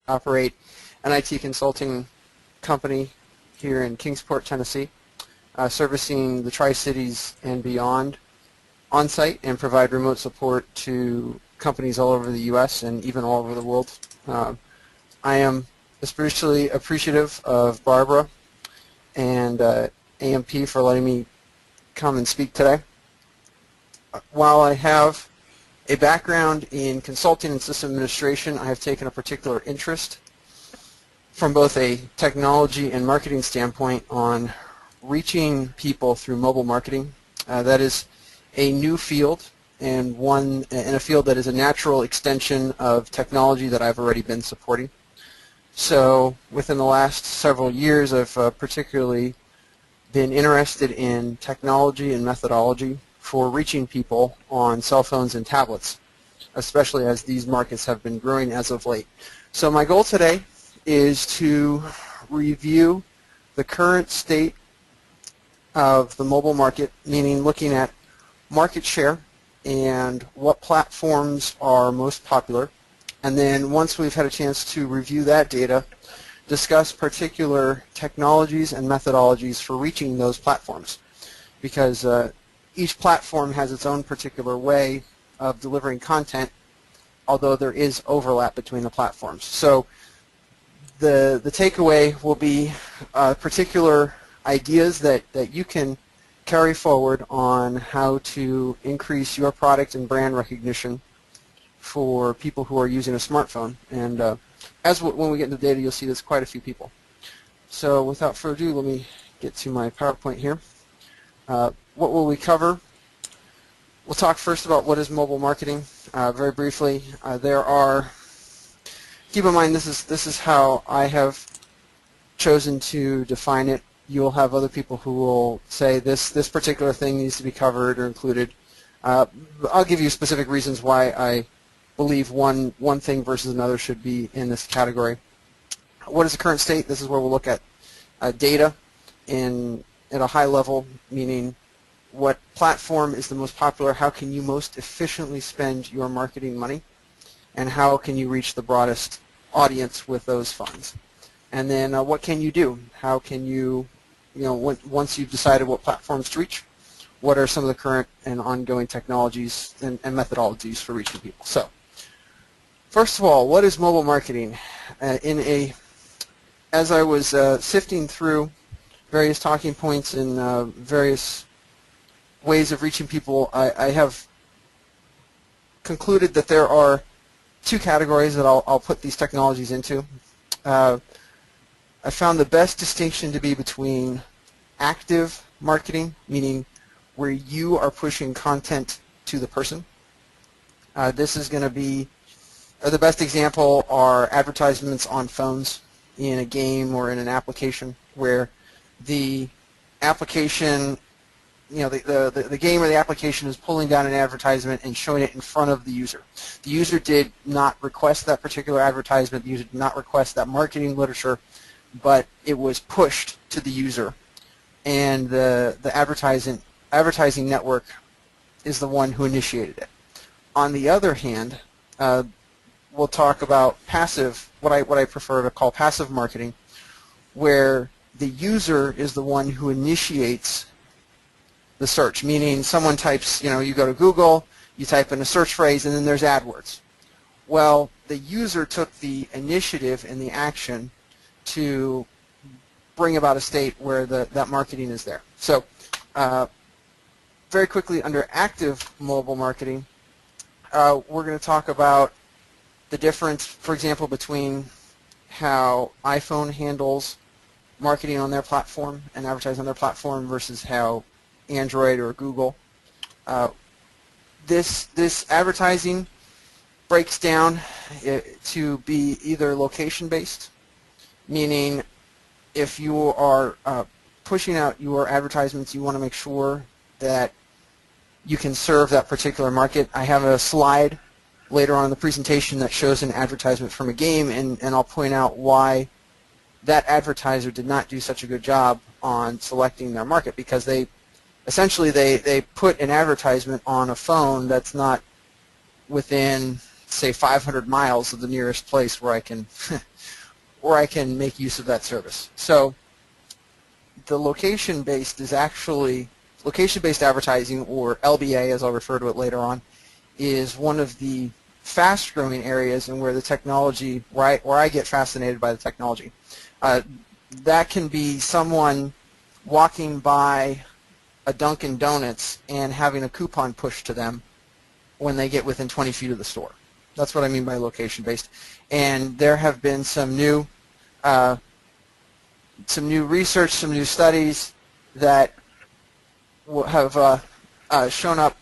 operate an IT consulting company here in Kingsport, Tennessee, servicing the Tri-Cities and beyond on-site, and provide remote support to companies all over the U.S. and even all over the world. I am especially appreciative of Barbara and AMP for letting me come and speak today. While I have a background in consulting and system administration, I have taken a particular interest from both a technology and marketing standpoint on reaching people through mobile marketing. That is a new field, and one in a field that is a natural extension of technology that I've already been supporting. So within the last several years, I've particularly been interested in technology and methodology for reaching people on cell phones and tablets, especially as these markets have been growing as of late. So my goal today is to review the current state of the mobile market, meaning looking at market share and what platforms are most popular. And then once we've had a chance to review that data, discuss particular technologies and methodologies for reaching those platforms, because each platform has its own particular way of delivering content, although there is overlap between the platforms. So the takeaway will be particular ideas that you can carry forward on how to increase your product and brand recognition for people who are using a smartphone. And when we get into the data, you'll see there's quite a few people. So without further ado, let me get to my PowerPoint here. What will we cover? We'll talk first about what is mobile marketing. Very briefly, keep in mind this is how I have chosen to define it. You'll have other people who will say this particular thing needs to be covered or included. I'll give you specific reasons why I believe one thing versus another should be in this category. What is the current state? This is where we'll look at data at a high level, meaning what platform is the most popular, how can you most efficiently spend your marketing money, and how can you reach the broadest audience with those funds. And then what can you do? How can you, once you've decided what platforms to reach, what are some of the current and ongoing technologies and methodologies for reaching people? So, first of all, what is mobile marketing? As I was sifting through various talking points and various ways of reaching people, I have concluded that there are two categories that I'll put these technologies into. I found the best distinction to be between active marketing, meaning where you are pushing content to the person. This is going to be, the best example are advertisements on phones in a game or in an application, where the application, the game or the application is pulling down an advertisement and showing it in front of the user. The user did not request that particular advertisement. The user did not request that marketing literature, but it was pushed to the user, and the advertising network is the one who initiated it. On the other hand, we'll talk about passive, what I prefer to call passive marketing, where the user is the one who initiates the search, meaning someone types, you go to Google, you type in a search phrase, and then there's AdWords. Well, the user took the initiative and the action to bring about a state where that marketing is there. So very quickly, under active mobile marketing, we're going to talk about the difference, for example, between how iPhone handles marketing on their platform and advertising on their platform versus how Android or Google. This advertising breaks down to be either location-based, meaning if you are pushing out your advertisements, you want to make sure that you can serve that particular market. I have a slide later on in the presentation that shows an advertisement from a game, and I'll point out why that advertiser did not do such a good job on selecting their market, because they essentially they put an advertisement on a phone that's not within say 500 miles of the nearest place where I can where I can make use of that service. So the location-based is actually location-based advertising, or LBA as I'll refer to it later on, is one of the fast-growing areas and where the technology, where I get fascinated by the technology. That can be someone walking by a Dunkin' Donuts and having a coupon pushed to them when they get within 20 feet of the store. That's what I mean by location-based. And there have been some new research, some new studies that have shown up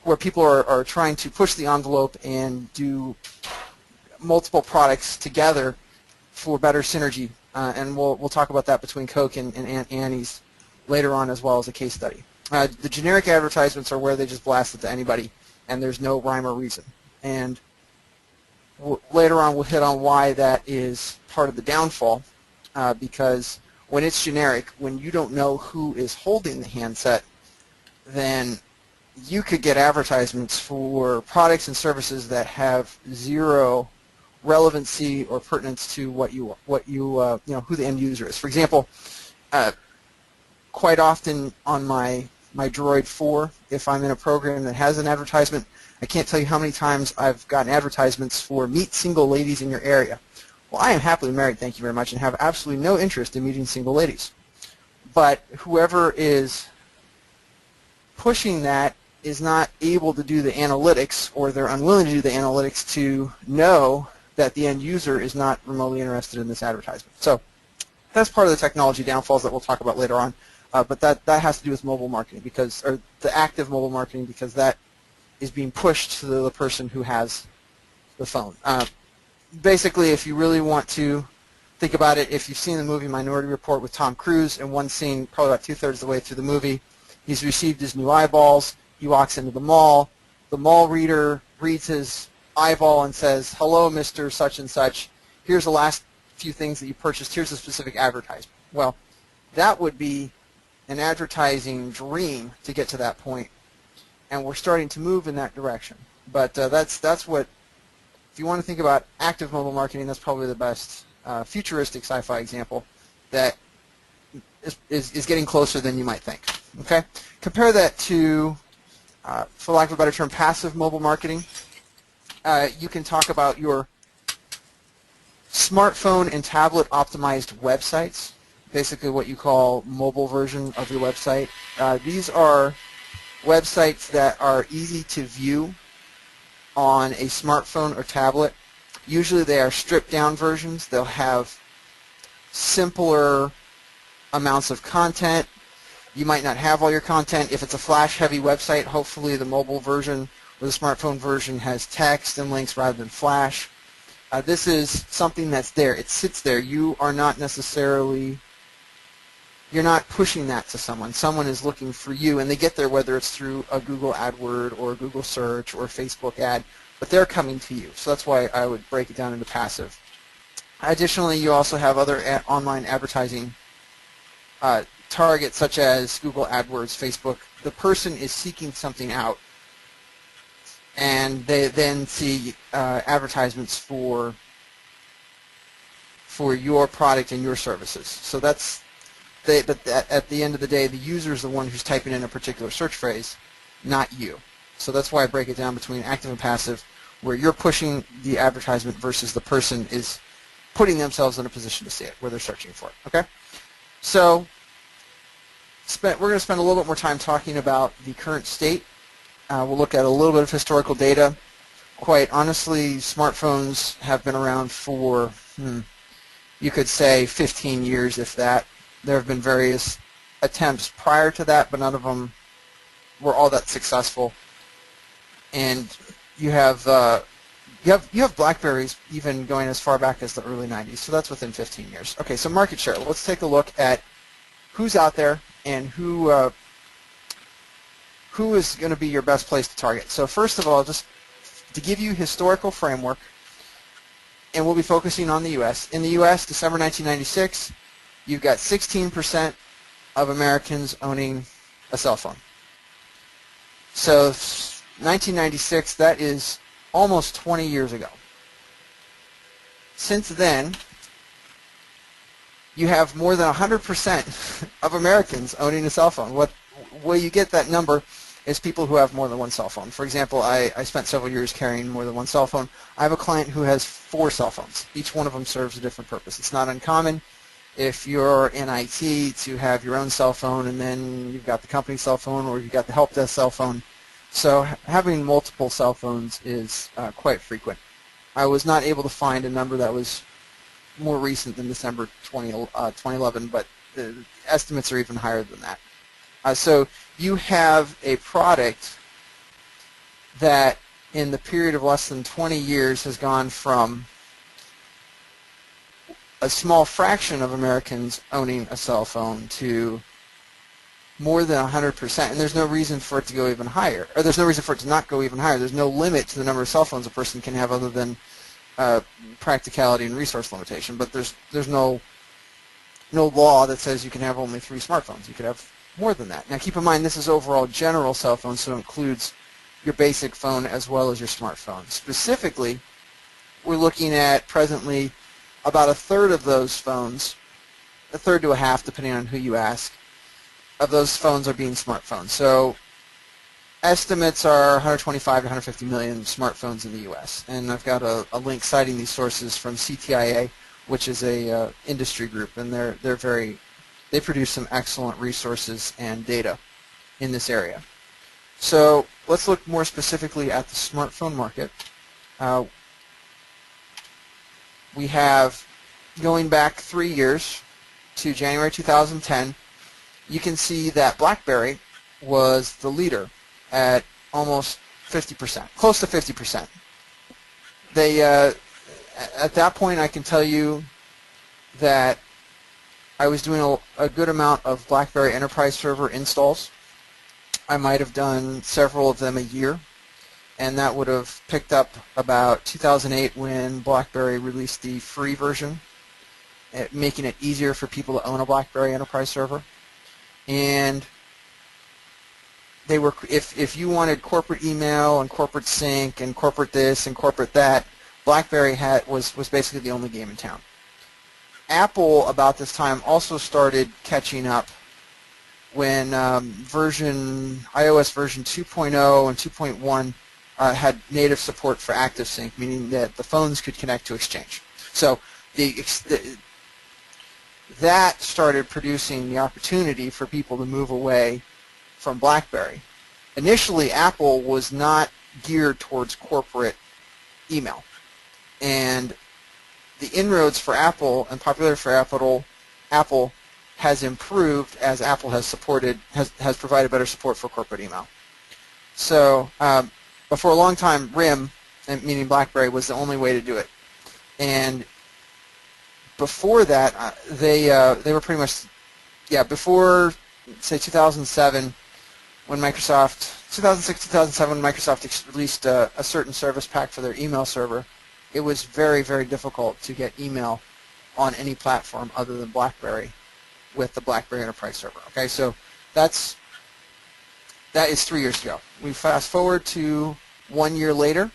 where people are trying to push the envelope and do multiple products together for better synergy. And we'll talk about that between Coke and Auntie's later on, as well as a case study. The generic advertisements are where they just blast it to anybody, and there's no rhyme or reason. And later on we'll hit on why that is part of the downfall, because when it's generic, when you don't know who is holding the handset, then you could get advertisements for products and services that have zero relevancy or pertinence to who the end user is. For example, quite often on my Droid 4, if I'm in a program that has an advertisement, I can't tell you how many times I've gotten advertisements for meet single ladies in your area. Well, I am happily married, thank you very much, and have absolutely no interest in meeting single ladies. But whoever is pushing that is not able to do the analytics, or they're unwilling to do the analytics to know that the end user is not remotely interested in this advertisement. So that's part of the technology downfalls that we'll talk about later on. But that has to do with mobile marketing, or the active mobile marketing, because that is being pushed to the person who has the phone. Basically, if you really want to think about it, if you've seen the movie Minority Report with Tom Cruise, in one scene, probably about 2/3 of the way through the movie, he's received his new eyeballs. He walks into the mall. The mall reader reads his eyeball and says, "Hello, Mr. Such and Such. Here's the last few things that you purchased. Here's a specific advertisement." Well, that would be an advertising dream to get to that point, and we're starting to move in that direction. But that's what, if you want to think about active mobile marketing, that's probably the best futuristic sci-fi example that is getting closer than you might think. Okay, compare that to, for lack of a better term, passive mobile marketing. You can talk about your smartphone and tablet optimized websites, basically what you call mobile version of your website. These are websites that are easy to view on a smartphone or tablet. Usually they are stripped down versions. They'll have simpler amounts of content. You might not have all your content. If it's a flash heavy website, hopefully the mobile version or the smartphone version has text and links rather than flash. This is something that's there. It sits there. You are not necessarily, you're not pushing that to someone. Someone is looking for you, and they get there whether it's through a Google AdWord or a Google search or a Facebook ad, but they're coming to you. So that's why I would break it down into passive. Additionally, you also have other online advertising targets such as Google AdWords, Facebook. The person is seeking something out, and they then see advertisements for your product and your services. So that's, but at the end of the day, the user is the one who's typing in a particular search phrase, not you. So that's why I break it down between active and passive, where you're pushing the advertisement versus the person is putting themselves in a position to see it, where they're searching for it. Okay? So we're going to spend a little bit more time talking about the current state. We'll look at a little bit of historical data. Quite honestly, smartphones have been around for, you could say, 15 years, if that. There have been various attempts prior to that, but none of them were all that successful. And you have BlackBerries even going as far back as the early 90s, so that's within 15 years. Okay, so market share. Let's take a look at who's out there and who is going to be your best place to target. So first of all, just to give you historical framework, and we'll be focusing on the U.S. In the U.S., December 1996, you've got 16% of Americans owning a cell phone. So 1996, that is almost 20 years ago. Since then, you have more than 100% of Americans owning a cell phone. Where you get that number is people who have more than one cell phone. For example, I spent several years carrying more than one cell phone. I have a client who has 4 cell phones. Each one of them serves a different purpose. It's not uncommon if you're in IT to have your own cell phone and then you've got the company cell phone or you've got the help desk cell phone. So having multiple cell phones is quite frequent. I was not able to find a number that was more recent than December 2011, but the estimates are even higher than that. So you have a product that in the period of less than 20 years has gone from a small fraction of Americans owning a cell phone to more than 100%, and there's no reason for it to go even higher, or there's no reason for it to not go even higher. There's no limit to the number of cell phones a person can have other than practicality and resource limitation, but there's no law that says you can have only 3 smartphones. You could have more than that. Now keep in mind this is overall general cell phone, so it includes your basic phone as well as your smartphone. Specifically, we're looking at presently about a third of those phones, a third to a half depending on who you ask, of those phones are being smartphones. So estimates are 125 to 150 million smartphones in the U.S. And I've got a link citing these sources from CTIA, which is a industry group, and they produce some excellent resources and data in this area. So let's look more specifically at the smartphone market. We have, going back 3 years to January 2010, you can see that BlackBerry was the leader at almost 50%, close to 50%. They, at that point, I can tell you that I was doing a good amount of BlackBerry Enterprise Server installs. I might have done several of them a year, and that would have picked up about 2008 when BlackBerry released the free version, making it easier for people to own a BlackBerry Enterprise Server. And they were, if you wanted corporate email and corporate sync and corporate this and corporate that, BlackBerry was basically the only game in town. Apple, about this time, also started catching up when iOS version 2.0 and 2.1 had native support for ActiveSync, meaning that the phones could connect to Exchange. So that started producing the opportunity for people to move away from BlackBerry. Initially, Apple was not geared towards corporate email, and the inroads for Apple and popularity for Apple has improved as Apple has provided better support for corporate email. So, but for a long time, RIM, meaning BlackBerry, was the only way to do it. And before that, they were pretty much, before, say, 2007, when 2006, 2007, when Microsoft released a certain service pack for their email server, it was very, very difficult to get email on any platform other than BlackBerry with the BlackBerry Enterprise Server. Okay, so that is 3 years ago. We fast forward to 1 year later.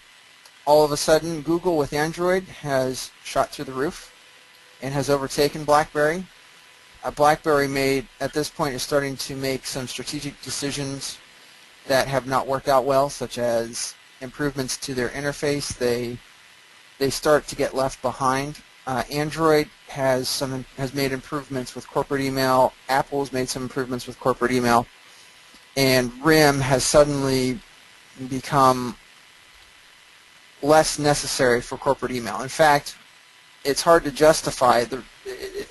All of a sudden, Google with Android has shot through the roof and has overtaken BlackBerry. BlackBerry at this point, is starting to make some strategic decisions that have not worked out well, such as improvements to their interface. They start to get left behind. Android has made improvements with corporate email. Apple's made some improvements with corporate email, and RIM has suddenly become less necessary for corporate email. In fact, it's hard to justify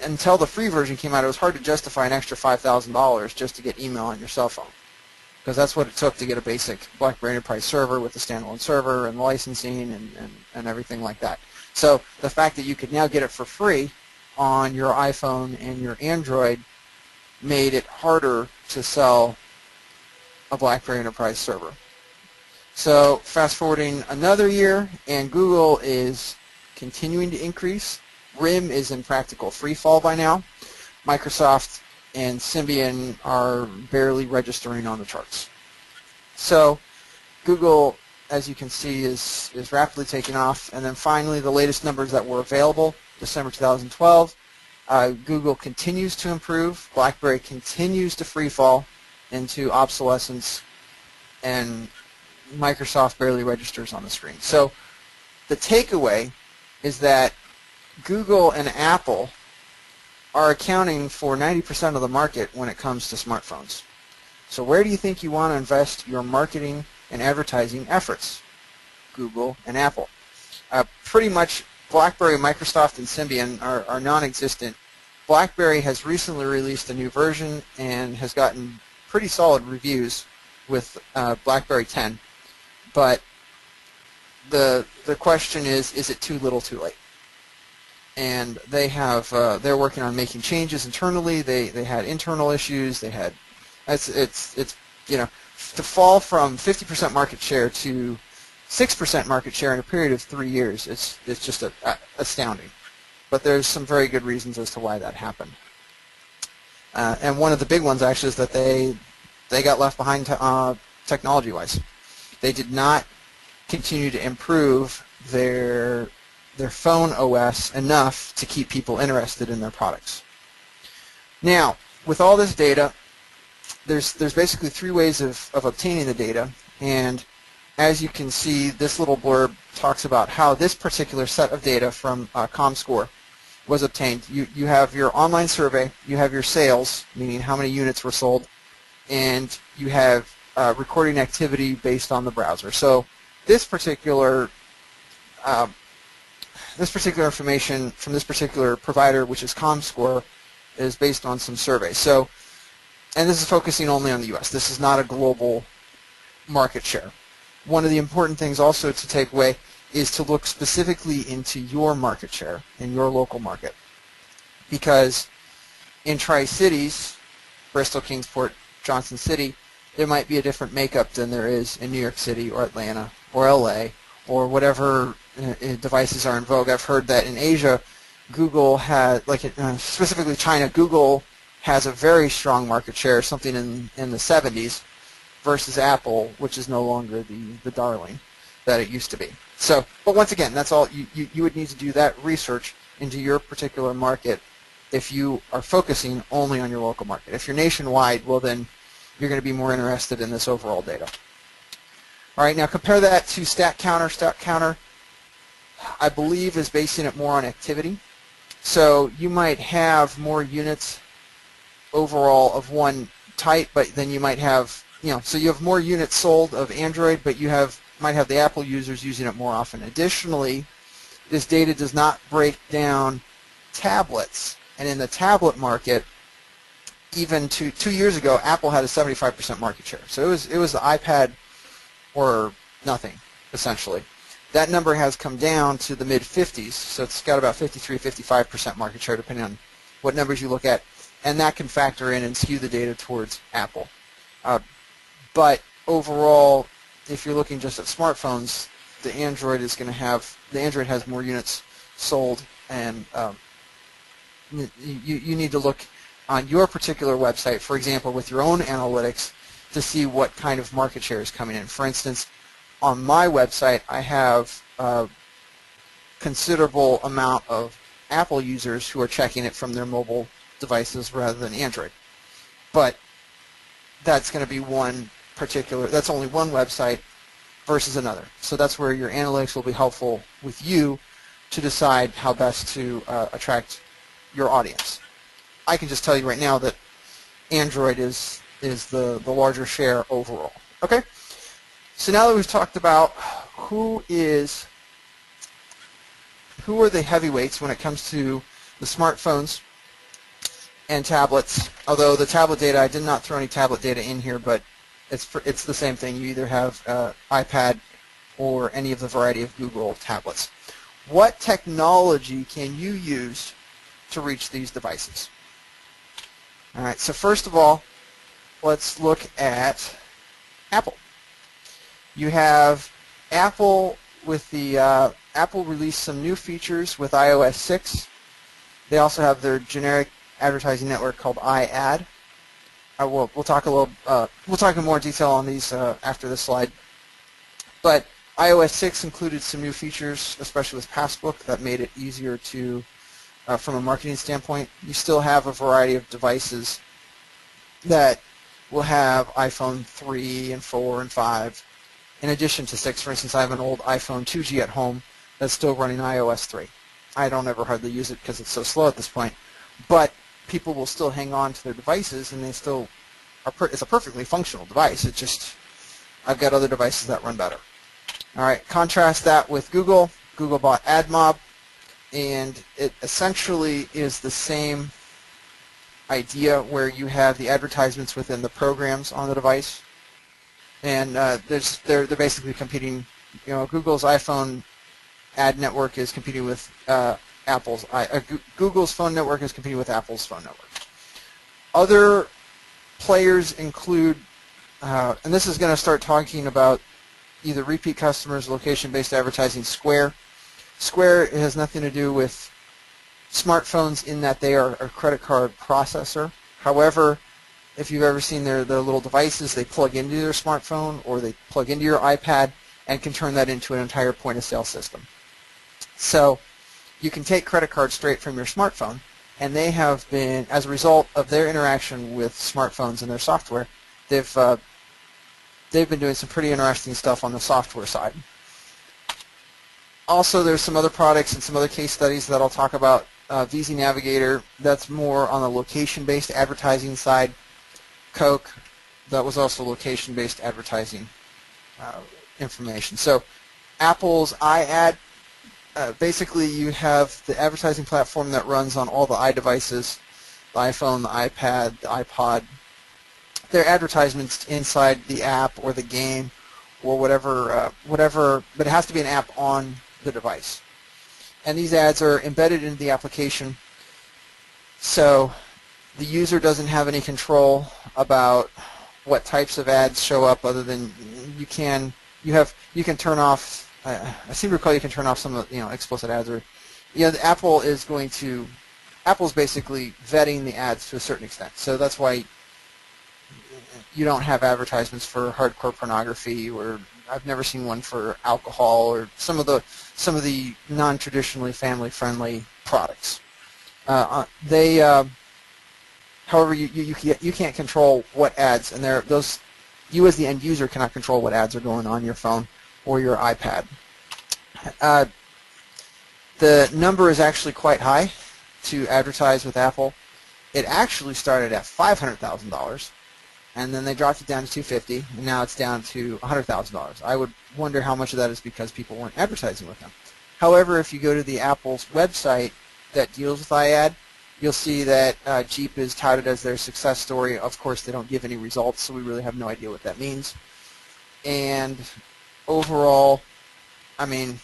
until the free version came out. It was hard to justify an extra $5,000 just to get email on your cell phone, because that's what it took to get a basic BlackBerry Enterprise Server with the standalone server and licensing and everything like that. So the fact that you could now get it for free on your iPhone and your Android made it harder to sell a BlackBerry Enterprise Server. So fast forwarding another year, and Google is continuing to increase. RIM is in practical free fall by now. Microsoft and Symbian are barely registering on the charts. So Google as you can see, is rapidly taking off. And then finally, the latest numbers that were available, December 2012, Google continues to improve, BlackBerry continues to free fall into obsolescence, and Microsoft barely registers on the screen. So the takeaway is that Google and Apple are accounting for 90% of the market when it comes to smartphones. So where do you think you want to invest your marketing and advertising efforts? Google and Apple. Pretty much BlackBerry, Microsoft, and Symbian are non-existent. BlackBerry has recently released a new version and has gotten pretty solid reviews with BlackBerry 10. But the question is it too little too late? And they have they're working on making changes internally. They had internal issues. They had it's you know, to fall from 50% market share to 6% market share in a period of 3 years. It's just astounding. But there's some very good reasons as to why that happened. And one of the big ones actually is that they got left behind technology-wise. They did not continue to improve their phone OS enough to keep people interested in their products. Now, with all this data, there's basically 3 ways of obtaining the data, and as you can see, this little blurb talks about how this particular set of data from ComScore was obtained. You have your online survey, you have your sales, meaning how many units were sold, and you have recording activity based on the browser. So this particular information from this particular provider, which is ComScore, is based on some surveys. So, and this is focusing only on the U.S. This is not a global market share. One of the important things also to take away is to look specifically into your market share in your local market. Because in Tri-Cities, Bristol, Kingsport, Johnson City, there might be a different makeup than there is in New York City or Atlanta or LA or whatever devices are in vogue. I've heard that in Asia, Google has, specifically China, Google has a very strong market share, something in the 70s, versus Apple, which is no longer the darling that it used to be. So, but once again, that's all. You would need to do that research into your particular market if you are focusing only on your local market. If you're nationwide, well then you're going to be more interested in this overall data. All right, now compare that to StatCounter. StatCounter, I believe, is basing it more on activity. So you might have more units overall of one type, but then you might have, so you have more units sold of Android, but you might have the Apple users using it more often. Additionally, this data does not break down tablets. And in the tablet market, even 2 years ago, Apple had a 75% market share. So it was the iPad or nothing, essentially. That number has come down to the mid-50s, so it's got about 53, 55% market share, depending on what numbers you look at, and that can factor in and skew the data towards Apple. But overall, if you're looking just at smartphones, the Android has more units sold, and you need to look on your particular website, for example, with your own analytics, to see what kind of market share is coming in. For instance, on my website, I have a considerable amount of Apple users who are checking it from their mobile devices rather than Android. But that's going to be that's only one website versus another. So that's where your analytics will be helpful with you to decide how best to attract your audience. I can just tell you right now that Android is the larger share overall. Okay? So now that we've talked about who are the heavyweights when it comes to the smartphones and tablets, although the tablet data, I did not throw any tablet data in here, but it's the same thing. You either have iPad or any of the variety of Google tablets. What technology can you use to reach these devices? All right, so first of all, let's look at Apple. You have Apple with the Apple released some new features with iOS 6. They also have their generic advertising network called iAd. We'll talk in more detail on these after this slide. But iOS 6 included some new features, especially with Passbook, that made it easier to, from a marketing standpoint. You still have a variety of devices that will have iPhone 3 and 4 and 5, in addition to 6. For instance, I have an old iPhone 2G at home that's still running iOS 3. I don't ever hardly use it because it's so slow at this point, but people will still hang on to their devices, and they still are. It's a perfectly functional device. It just, I've got other devices that run better. All right, contrast that with Google. Google bought AdMob, and it essentially is the same idea where you have the advertisements within the programs on the device, and they're basically competing. You know, Google's iPhone ad network is competing with Google's phone network is competing with Apple's phone network. Other players include, and this is going to start talking about either repeat customers, location-based advertising. Square has nothing to do with smartphones in that they are a credit card processor. However, if you've ever seen their little devices, they plug into their smartphone or they plug into your iPad and can turn that into an entire point-of-sale system. So you can take credit cards straight from your smartphone, and they have been, as a result of their interaction with smartphones and their software, they've been doing some pretty interesting stuff on the software side. Also, there's some other products and some other case studies that I'll talk about. VZ Navigator, that's more on the location-based advertising side. Coke, that was also location-based advertising information. So Apple's iAd, basically you have the advertising platform that runs on all the iDevices, the iPhone, the iPad, the iPod. They're advertisements inside the app or the game or whatever, but it has to be an app on the device. And these ads are embedded into the application, so the user doesn't have any control about what types of ads show up, other than you can turn off. I seem to recall you can turn off some of explicit ads, or Apple's basically vetting the ads to a certain extent. So that's why you don't have advertisements for hardcore pornography, or I've never seen one for alcohol, or some of the non-traditionally family-friendly products. However, you can't control what ads, and you as the end user cannot control what ads are going on your phone or your iPad. The number is actually quite high to advertise with Apple. It actually started at $500,000, and then they dropped it down to $250,000, and now it's down to $100,000. I would wonder how much of that is because people weren't advertising with them. However, if you go to the Apple's website that deals with iAd, you'll see that Jeep is touted as their success story. Of course, they don't give any results, so we really have no idea what that means. And overall, I mean,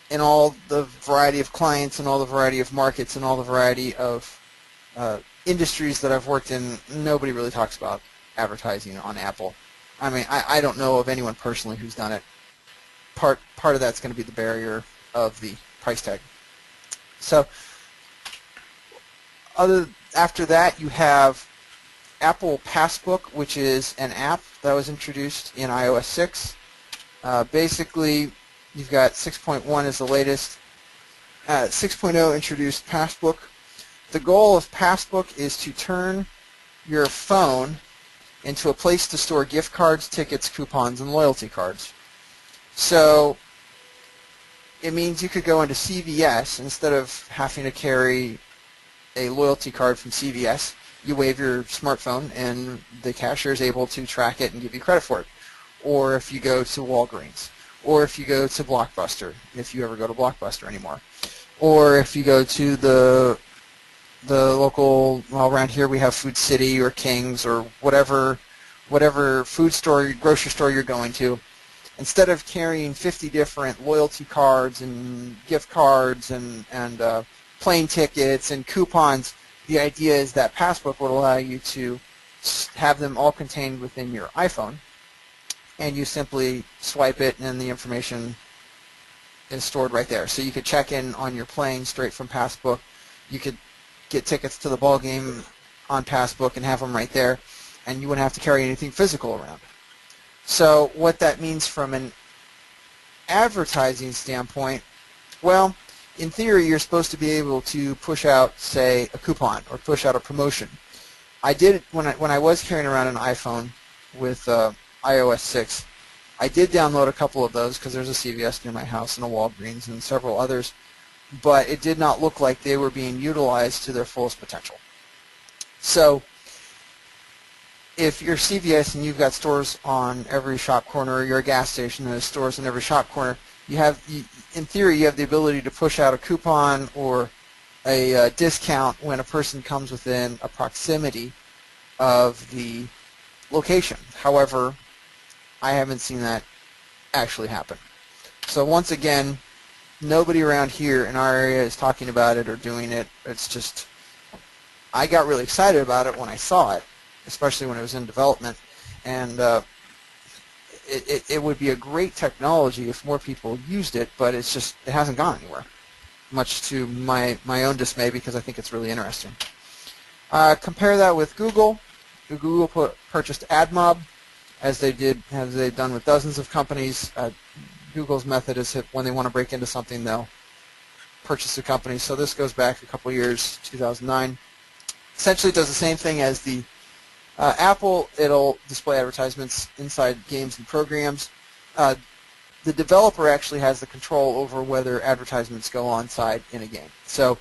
in all the variety of clients and all the variety of markets and all the variety of industries that I've worked in, nobody really talks about advertising on Apple. I mean, I don't know of anyone personally who's done it. Part of that's going to be the barrier of the price tag. So after that, you have Apple Passbook, which is an app that was introduced in iOS 6. Basically, you've got 6.1 is the latest. 6.0 introduced Passbook. The goal of Passbook is to turn your phone into a place to store gift cards, tickets, coupons, and loyalty cards. So it means you could go into CVS, instead of having to carry a loyalty card from CVS, you wave your smartphone and the cashier is able to track it and give you credit for it. Or if you go to Walgreens, or if you go to Blockbuster, if you ever go to Blockbuster anymore, or if you go to the local, well, around here we have Food City or King's or whatever food store, grocery store you're going to. Instead of carrying 50 different loyalty cards and gift cards and plane tickets and coupons, the idea is that Passbook would allow you to have them all contained within your iPhone, and you simply swipe it and the information is stored right there. So you could check in on your plane straight from Passbook. You could get tickets to the ball game on Passbook and have them right there, and you wouldn't have to carry anything physical around. So what that means from an advertising standpoint, well, in theory, you're supposed to be able to push out, say, a coupon or push out a promotion. I did it when I was carrying around an iPhone with iOS 6. I did download a couple of those because there's a CVS near my house and a Walgreens and several others, but it did not look like they were being utilized to their fullest potential. So if you're CVS and you've got stores on every shop corner, or you're a gas station and there's stores in every shop corner, in theory, you have the ability to push out a coupon or a discount when a person comes within a proximity of the location. However, I haven't seen that actually happen. So once again, nobody around here in our area is talking about it or doing it. It's just, I got really excited about it when I saw it, especially when it was in development, and it would be a great technology if more people used it, but it hasn't gone anywhere, much to my own dismay, because I think it's really interesting. Compare that with Google. Google purchased AdMob, as they've done with dozens of companies. Google's method is when they want to break into something, they'll purchase a company. So this goes back a couple years, 2009. Essentially, it does the same thing as the Apple. It'll display advertisements inside games and programs. The developer actually has the control over whether advertisements go on-site in a game. So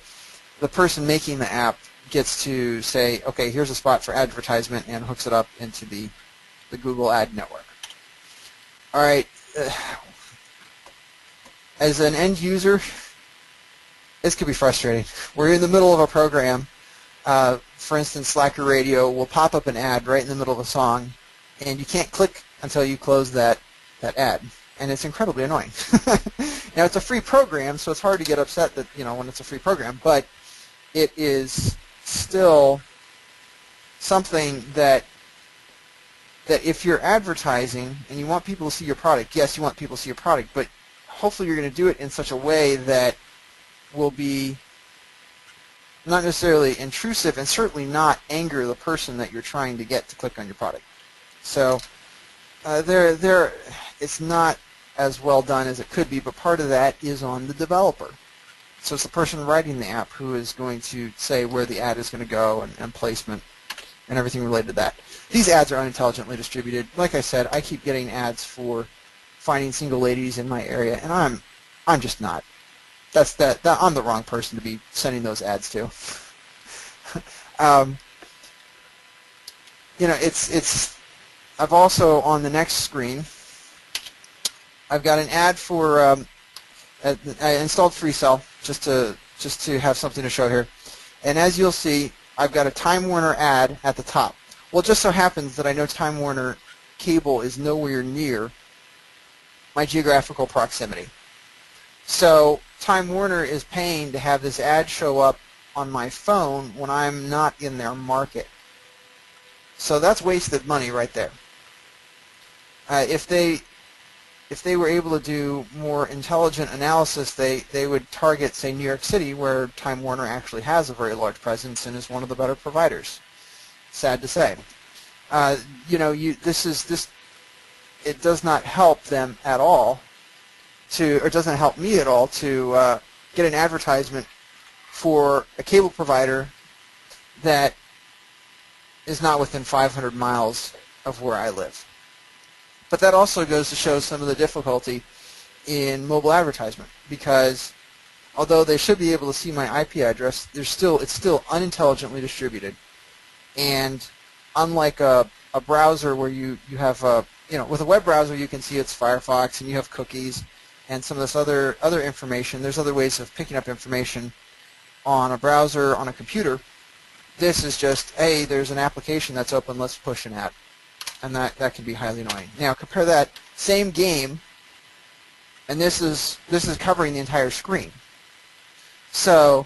the person making the app gets to say, okay, here's a spot for advertisement, and hooks it up into the Google Ad Network. All right. As an end user, this could be frustrating. We're in the middle of a program. For instance, Slacker Radio will pop up an ad right in the middle of a song, and you can't click until you close that ad, and it's incredibly annoying. Now, it's a free program, so it's hard to get upset that when it's a free program, but it is still something that if you're advertising and you want people to see your product, yes, you want people to see your product, but hopefully you're going to do it in such a way that will be not necessarily intrusive and certainly not anger the person that you're trying to get to click on your product. So it's not as well done as it could be, but part of that is on the developer. So it's the person writing the app who is going to say where the ad is going to go and placement and everything related to that. These ads are unintelligently distributed. Like I said, I keep getting ads for finding single ladies in my area, and I'm just not. I'm the wrong person to be sending those ads to. I've also, on the next screen, I've got an ad for I installed FreeCell just to have something to show here, and as you'll see, I've got a Time Warner ad at the top. Well, it just so happens that I know Time Warner cable is nowhere near my geographical proximity. So Time Warner is paying to have this ad show up on my phone when I'm not in their market. So that's wasted money right there. If they were able to do more intelligent analysis, they would target, say, New York City, where Time Warner actually has a very large presence and is one of the better providers. Sad to say. It does not help them at all or doesn't help me at all to get an advertisement for a cable provider that is not within 500 miles of where I live. But that also goes to show some of the difficulty in mobile advertisement, because although they should be able to see my IP address, it's still unintelligently distributed. And unlike a browser where you have with a web browser you can see it's Firefox and you have cookies and some of this other information. There's other ways of picking up information on a browser, on a computer. This is just, hey, there's an application that's open, let's push an ad. And that can be highly annoying. Now compare that same game, and this is covering the entire screen. So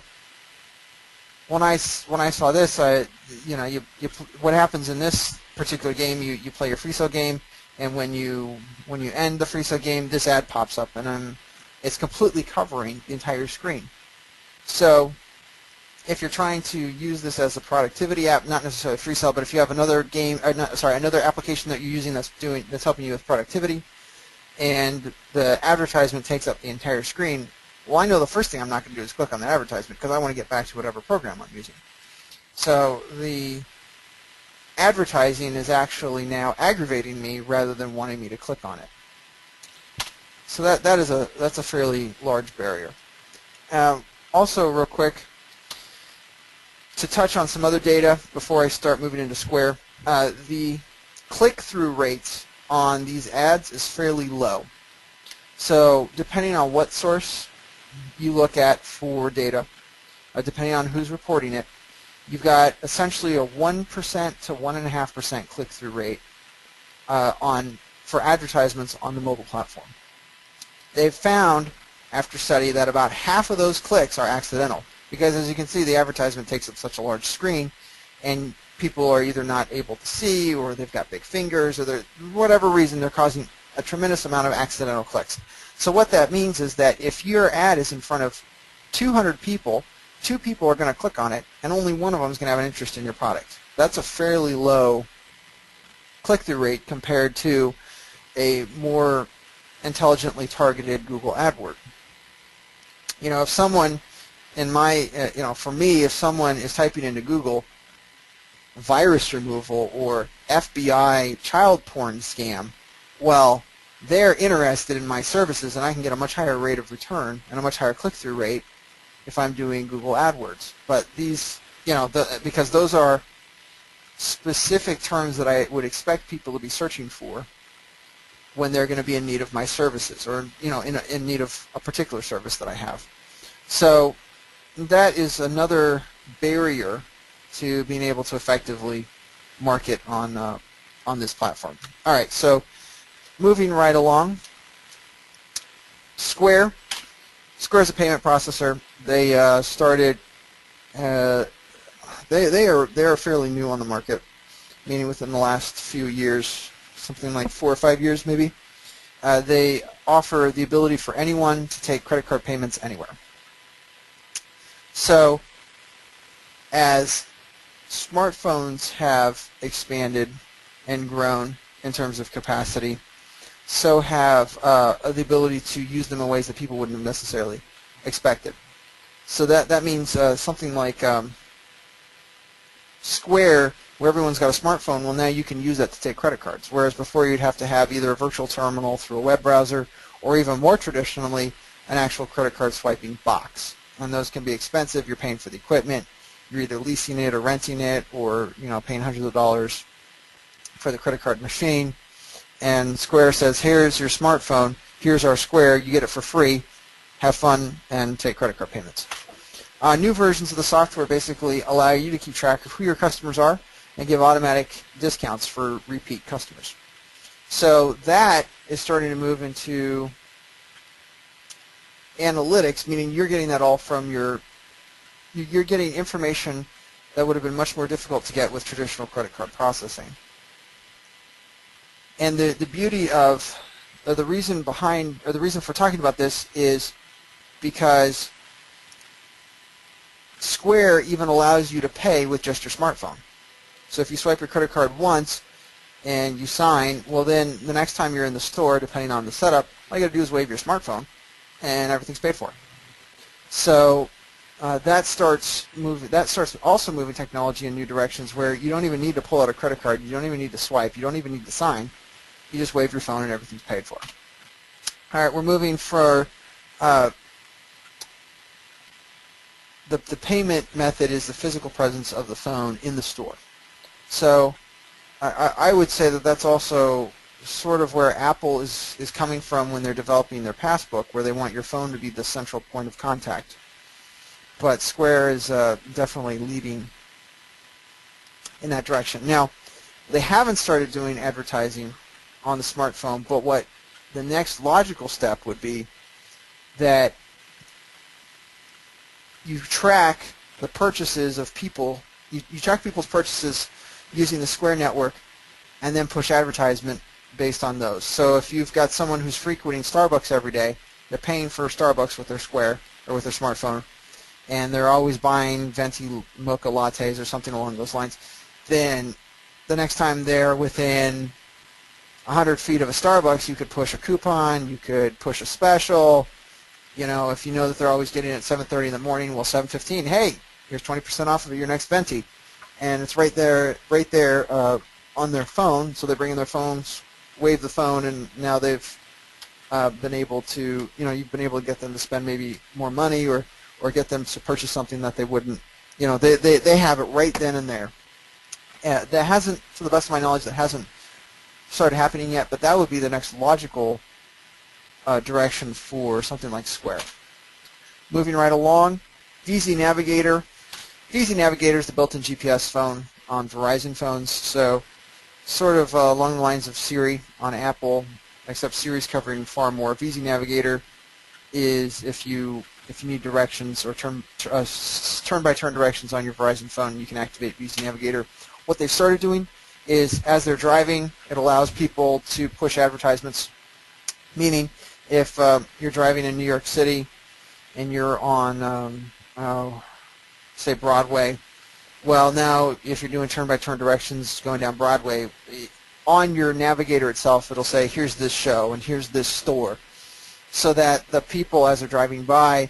when I saw this, what happens in this particular game? You play your FreeCell game, and when you end the FreeCell game, this ad pops up, and it's completely covering the entire screen. So if you're trying to use this as a productivity app, not necessarily FreeCell, but if you have another game, another application that you're using that's helping you with productivity, and the advertisement takes up the entire screen, well, I know the first thing I'm not going to do is click on that advertisement because I want to get back to whatever program I'm using. So the advertising is actually now aggravating me rather than wanting me to click on it. So that's a fairly large barrier. Also, real quick, to touch on some other data before I start moving into Square, the click-through rates on these ads is fairly low. So depending on what source you look at for data, depending on who's reporting it, you've got essentially a 1% to 1.5% click-through rate for advertisements on the mobile platform. They've found, after study, that about half of those clicks are accidental, because as you can see, the advertisement takes up such a large screen, and people are either not able to see, or they've got big fingers, or whatever reason, they're causing a tremendous amount of accidental clicks. So what that means is that if your ad is in front of 200 people, 2 people are going to click on it, and only one of them is going to have an interest in your product. That's a fairly low click-through rate compared to a more intelligently targeted Google AdWord. You know, if someone for me, if someone is typing into Google virus removal or FBI child porn scam, well, they're interested in my services, and I can get a much higher rate of return and a much higher click-through rate if I'm doing Google AdWords. But these, because those are specific terms that I would expect people to be searching for when they're going to be in need of my services, or in need of a particular service that I have. So that is another barrier to being able to effectively market on this platform. All right, so moving right along, Square. Square is a payment processor. They started. They are fairly new on the market, meaning within the last few years, something like 4 or 5 years maybe. They offer the ability for anyone to take credit card payments anywhere. So as smartphones have expanded and grown in terms of capacity, so have the ability to use them in ways that people wouldn't have necessarily expected. So that means something like Square, where everyone's got a smartphone, well, now you can use that to take credit cards, whereas before you'd have to have either a virtual terminal through a web browser, or even more traditionally, an actual credit card swiping box. And those can be expensive. You're paying for the equipment. You're either leasing it or renting it, or paying hundreds of dollars for the credit card machine. And Square says, here's your smartphone, here's our Square, you get it for free, have fun, and take credit card payments. New versions of the software basically allow you to keep track of who your customers are and give automatic discounts for repeat customers. So that is starting to move into analytics, meaning you're getting that all from you're getting information that would have been much more difficult to get with traditional credit card processing. And the beauty of the reason for talking about this is because Square even allows you to pay with just your smartphone. So if you swipe your credit card once and you sign, well, then the next time you're in the store, depending on the setup, all you got to do is wave your smartphone and everything's paid for. So that starts also moving technology in new directions, where you don't even need to pull out a credit card, you don't even need to swipe, you don't even need to sign. You just wave your phone and everything's paid for. All right, we're moving for the payment method is the physical presence of the phone in the store. So I would say that that's also sort of where Apple is coming from when they're developing their Passbook, where they want your phone to be the central point of contact. But Square is definitely leading in that direction. Now, they haven't started doing advertising on the smartphone, but what the next logical step would be that you track the purchases of people, you track people's purchases using the Square network, and then push advertisement based on those. So if you've got someone who's frequenting Starbucks every day, they're paying for Starbucks with their Square or with their smartphone, and they're always buying venti mocha lattes or something along those lines, then the next time they're within 100 feet of a Starbucks, you could push a coupon, you could push a special. You know, if you know that they're always getting it at 7:30 in the morning, well, 7:15, hey, here's 20% off of your next venti. And it's right there on their phone. So they bring in their phones, wave the phone, and now they've been able to, you know, you've been able to get them to spend maybe more money or get them to purchase something that they wouldn't, you know, they have it right then and there. That hasn't, to the best of my knowledge, that hasn't started happening yet, but that would be the next logical direction for something like Square. Moving right along, VZ Navigator. VZ Navigator is the built-in GPS phone on Verizon phones, so sort of along the lines of Siri on Apple, except Siri's covering far more. VZ Navigator is if you need directions or turn-by-turn directions on your Verizon phone, you can activate VZ Navigator. What they've started doing is, as they're driving, it allows people to push advertisements, meaning if you're driving in New York City and you're on, say, Broadway, well, now if you're doing turn-by-turn directions going down Broadway, on your navigator itself, it'll say, here's this show and here's this store, so that the people, as they're driving by,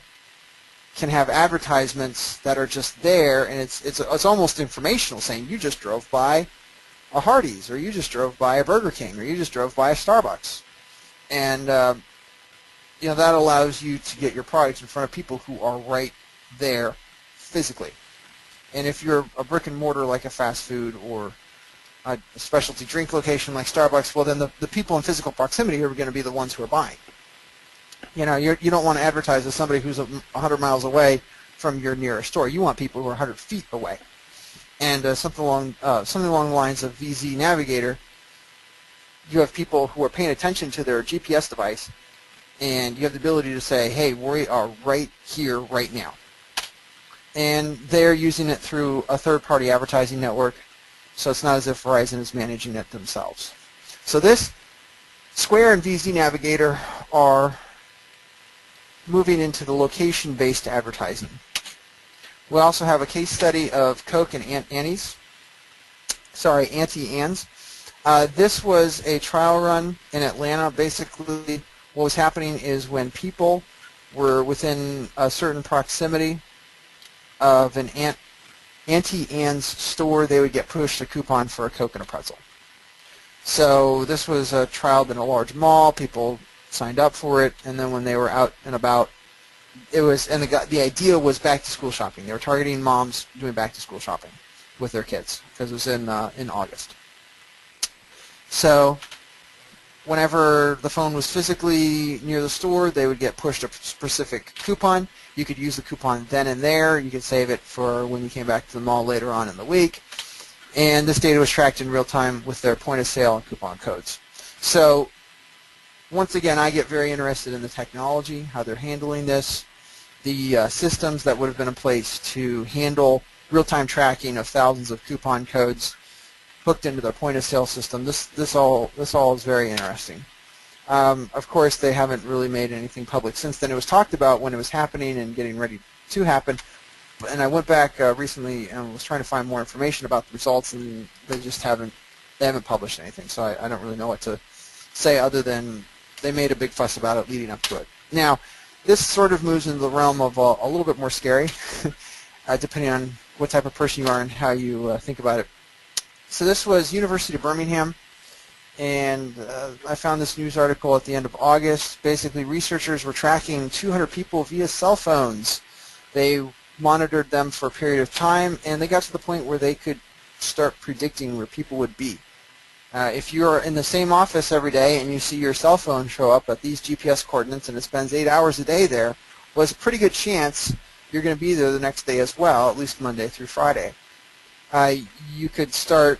can have advertisements that are just there, and it's almost informational, saying you just drove by a Hardee's, or you just drove by a Burger King, or you just drove by a Starbucks. And you know, that allows you to get your products in front of people who are right there physically. And if you're a brick and mortar like a fast food or a specialty drink location like Starbucks, well, then the people in physical proximity are going to be the ones who are buying. You know, you don't want to advertise to somebody who's 100 miles away from your nearest store. You want people who are 100 feet away. And something along the lines of VZ Navigator, you have people who are paying attention to their GPS device, and you have the ability to say, hey, we are right here, right now. And they're using it through a third-party advertising network, so it's not as if Verizon is managing it themselves. So this, Square and VZ Navigator are moving into the location-based advertising. We also have a case study of Coke and Auntie Anne's. This was a trial run in Atlanta. Basically, what was happening is when people were within a certain proximity of an Auntie Anne's store, they would get pushed a coupon for a Coke and a pretzel. So this was a trial in a large mall. People signed up for it, and then when they were out and about, it was, and the idea was back-to-school shopping. They were targeting moms doing back-to-school shopping with their kids because it was in August. So whenever the phone was physically near the store, they would get pushed a specific coupon. You could use the coupon then and there. You could save it for when you came back to the mall later on in the week. And this data was tracked in real time with their point-of-sale and coupon codes. So once again, I get very interested in the technology, how they're handling this, the systems that would have been in place to handle real-time tracking of thousands of coupon codes hooked into their point-of-sale system. This all is very interesting. Of course, they haven't really made anything public since then. It was talked about when it was happening and getting ready to happen. And I went back recently and was trying to find more information about the results, and they haven't published anything. So I don't really know what to say other than they made a big fuss about it leading up to it. Now, this sort of moves into the realm of a little bit more scary, depending on what type of person you are and how you think about it. So this was University of Birmingham, and I found this news article at the end of August. Basically, researchers were tracking 200 people via cell phones. They monitored them for a period of time, and they got to the point where they could start predicting where people would be. If you're in the same office every day and you see your cell phone show up at these GPS coordinates and it spends 8 hours a day there, well, there's a pretty good chance you're going to be there the next day as well, at least Monday through Friday. You could start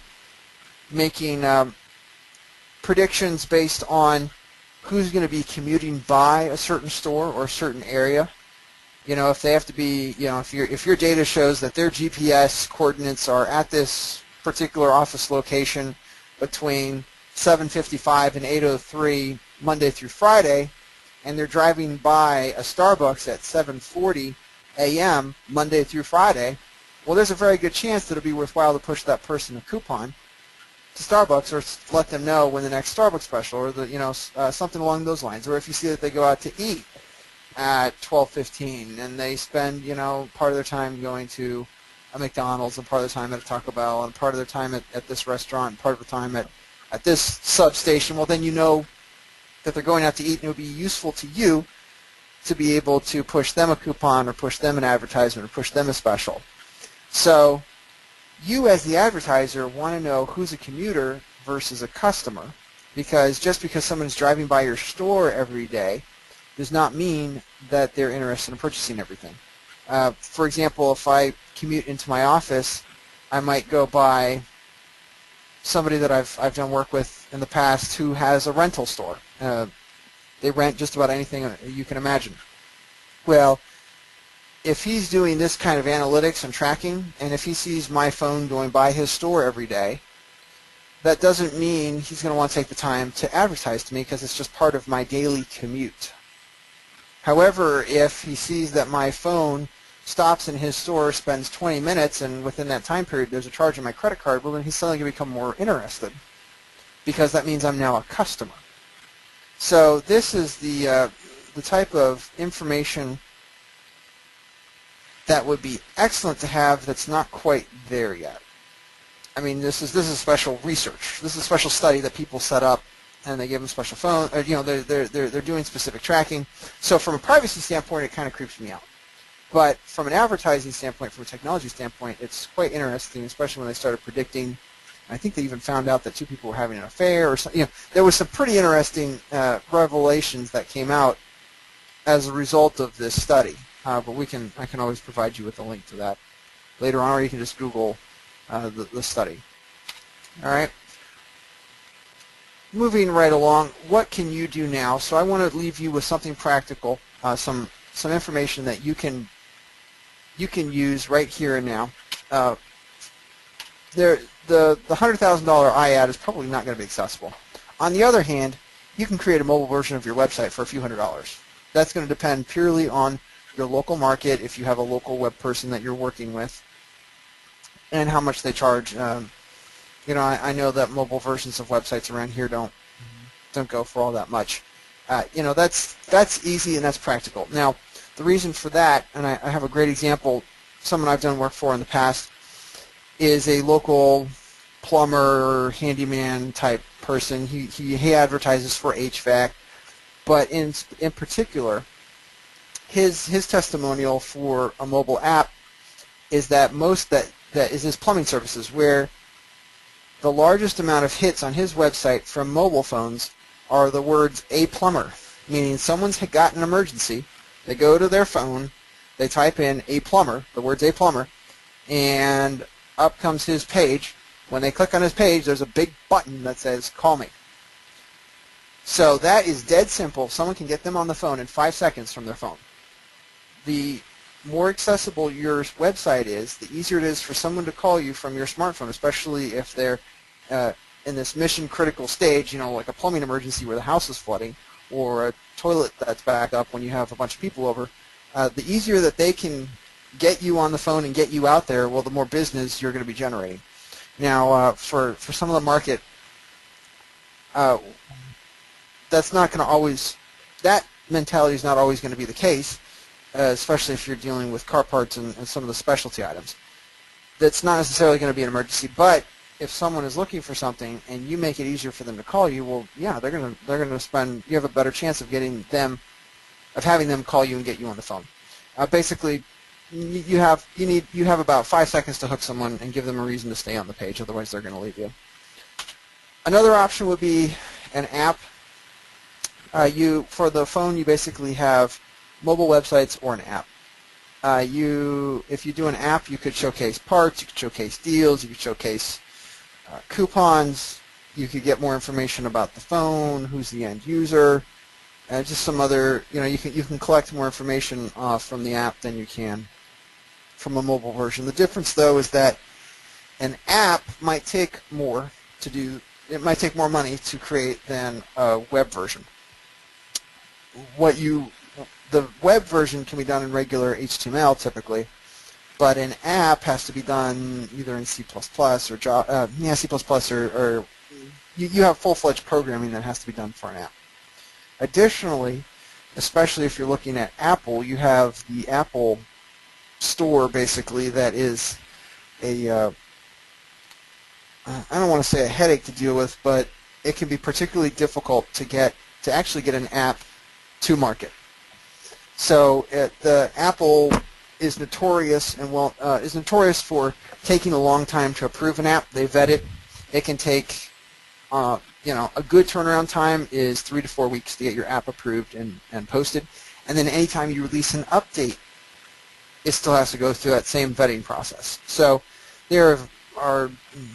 making predictions based on who's going to be commuting by a certain store or a certain area. You know, if they have to be, you know, if your data shows that their GPS coordinates are at this particular office location between 7:55 and 8:03 Monday through Friday, and they're driving by a Starbucks at 7:40 a.m. Monday through Friday, well, there's a very good chance that it'll be worthwhile to push that person a coupon to Starbucks, or let them know when the next Starbucks special, or something along those lines. Or if you see that they go out to eat at 12:15 and they spend part of their time going to a McDonald's, and part of their time at a Taco Bell, and part of their time at this restaurant, and part of the time at this substation, well, then you know that they're going out to eat, and it would be useful to you to be able to push them a coupon, or push them an advertisement, or push them a special. So you as the advertiser want to know who's a commuter versus a customer, because just because someone is driving by your store every day does not mean that they're interested in purchasing everything. For example, if I commute into my office, I might go by somebody that I've done work with in the past who has a rental store. They rent just about anything you can imagine. Well, if he's doing this kind of analytics and tracking, and if he sees my phone going by his store every day, that doesn't mean he's going to want to take the time to advertise to me, because it's just part of my daily commute. However, if he sees that my phone stops in his store, spends 20 minutes, and within that time period there's a charge on my credit card, well, then he's suddenly going to become more interested, because that means I'm now a customer. So this is the type of information that would be excellent to have that's not quite there yet. I mean, this is special research. This is a special study that people set up, and they give them special phone. They're doing specific tracking. So from a privacy standpoint, it kind of creeps me out. But from an advertising standpoint, from a technology standpoint, it's quite interesting, especially when they started predicting. I think they even found out that two people were having an affair, or something. There was some pretty interesting revelations that came out as a result of this study. But I can always provide you with a link to that later on, or you can just Google the study. All right. Moving right along, what can you do now? So I want to leave you with something practical, some information that you can use right here and now. The $100,000 iAd is probably not going to be accessible. On the other hand, you can create a mobile version of your website for a few $100s. That's going to depend purely on your local market, if you have a local web person that you're working with, and how much they charge. I know that mobile versions of websites around here don't go for all that much. That's easy and that's practical. Now, the reason for that, and I have a great example, someone I've done work for in the past, is a local plumber, handyman type person. He advertises for HVAC, but in particular, his testimonial for a mobile app is that that is his plumbing services, where the largest amount of hits on his website from mobile phones are the words "a plumber," meaning someone's got an emergency. They go to their phone, they type in "a plumber," the words "a plumber," and up comes his page. When they click on his page, there's a big button that says "call me." So that is dead simple. Someone can get them on the phone in 5 seconds from their phone. The more accessible your website is, the easier it is for someone to call you from your smartphone, especially if they're in this mission-critical stage, like a plumbing emergency where the house is flooding, or a toilet that's backed up when you have a bunch of people over. The easier that they can get you on the phone and get you out there, well, the more business you're going to be generating. Now, for some of the market, that's not going to always, that mentality is not always going to be the case, especially if you're dealing with car parts and some of the specialty items. That's not necessarily going to be an emergency, but if someone is looking for something and you make it easier for them to call you, well, yeah, they're going to spend. You have a better chance of having them call you and get you on the phone. Basically, you have about 5 seconds to hook someone and give them a reason to stay on the page. Otherwise, they're going to leave you. Another option would be an app. For the phone, you basically have mobile websites or an app. If you do an app, you could showcase parts, you could showcase deals, you could showcase coupons, you could get more information about the phone, who's the end user, just some other, you can collect more information from the app than you can from a mobile version. The difference, though, is that an app might take more to do. It might take more money to create than a web version. The web version can be done in regular HTML typically, but an app has to be done either in C++ or Java, C++ or you have full-fledged programming that has to be done for an app. Additionally, especially if you're looking at Apple, you have the Apple Store, basically, that is a I don't want to say a headache to deal with, but it can be particularly difficult to actually get an app to market. So the Apple is notorious for taking a long time to approve an app. They vet it. It can take a good turnaround time is 3 to 4 weeks to get your app approved and posted. And then anytime you release an update, it still has to go through that same vetting process. So there are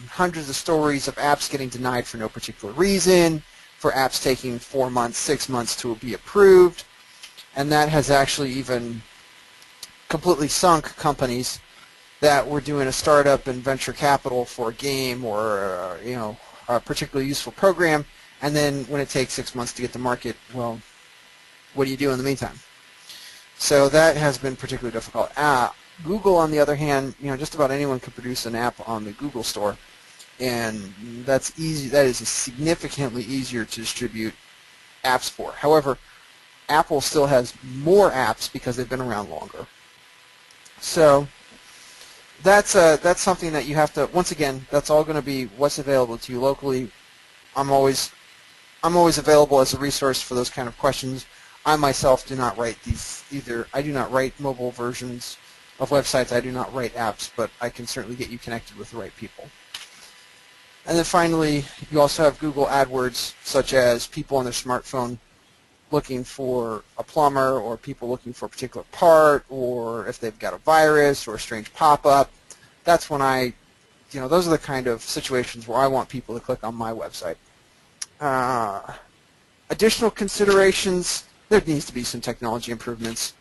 hundreds of stories of apps getting denied for no particular reason, for apps taking 4 months, 6 months to be approved, and that has actually even completely sunk companies that were doing a startup and venture capital for a game or a particularly useful program, and then when it takes 6 months to get to market, well, what do you do in the meantime? So that has been particularly difficult. Google, on the other hand, just about anyone can produce an app on the Google Store, and that's easy. That is significantly easier to distribute apps for. However, Apple still has more apps because they've been around longer. So that's something that you have to. Once again, that's all going to be what's available to you locally. I'm always available as a resource for those kind of questions. I myself do not write these either. I do not write mobile versions of websites. I do not write apps, but I can certainly get you connected with the right people. And then finally, you also have Google AdWords, such as people on their smartphone looking for a plumber, or people looking for a particular part, or if they've got a virus or a strange pop-up. That's when those are the kind of situations where I want people to click on my website. Additional considerations, there needs to be some technology improvements.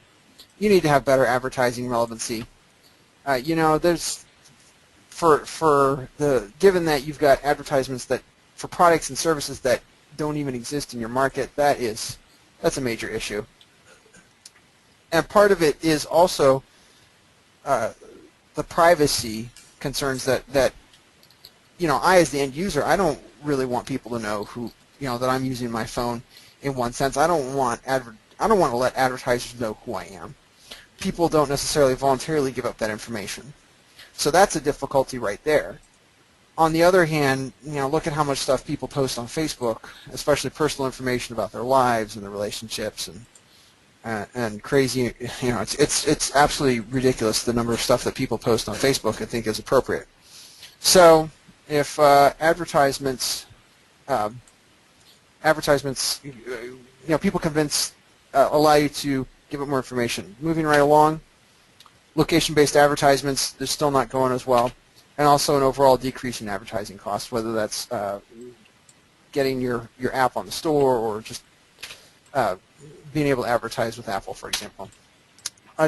You need to have better advertising relevancy. There's given that you've got advertisements that for products and services that don't even exist in your market, that's a major issue. And part of it is also the privacy concerns that I, as the end user, I don't really want people to know that I'm using my phone. In one sense, I don't want to let advertisers know who I am. People don't necessarily voluntarily give up that information. So that's a difficulty right there. On the other hand, look at how much stuff people post on Facebook, especially personal information about their lives and their relationships and crazy. It's absolutely ridiculous the number of stuff that people post on Facebook I think is appropriate. So if advertisements, people allow you to give up more information. Moving right along, location-based advertisements, they're still not going as well. And also an overall decrease in advertising costs, whether that's getting your app on the store or just being able to advertise with Apple, for example.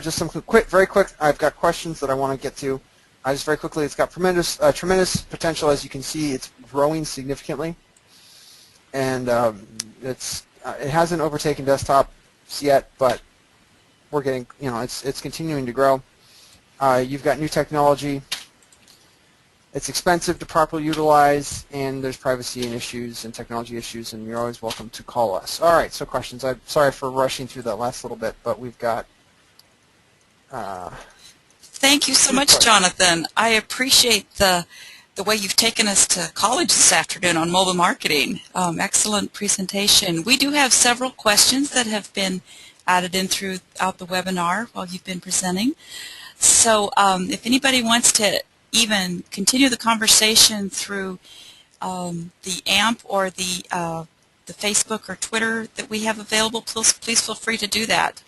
Just some very quick, I've got questions that I want to get to. Just very quickly, it's got tremendous potential. As you can see, it's growing significantly. And it hasn't overtaken desktops yet, but we're getting, it's continuing to grow. You've got new technology. It's expensive to properly utilize, and there's privacy and issues and technology issues, and you're always welcome to call us. All right, so questions. I'm sorry for rushing through that last little bit, but we've got... Thank you so much, Jonathan. I appreciate the way you've taken us to college this afternoon on mobile marketing. Excellent presentation. We do have several questions that have been added in throughout the webinar while you've been presenting. So if anybody wants to even continue the conversation through the AMP or the Facebook or Twitter that we have available, please feel free to do that.